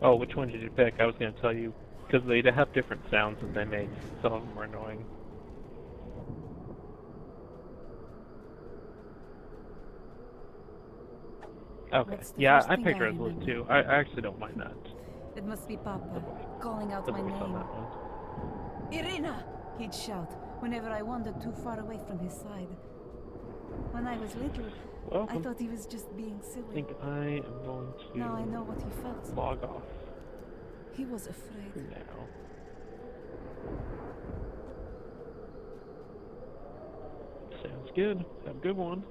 Oh, which one did you pick? I was going to tell you, because they have different sounds that they make. Some of them are annoying. Okay, yeah, I picked Resolute too. I actually don't mind that. It must be Papa, calling out my voice on name. that one. Irina! He'd shout whenever I wandered too far away from his side. When I was little, Welcome. I thought he was just being I silly. think I am going to Now I know what he felt. log off He was afraid. now. Sounds good. Have a good one.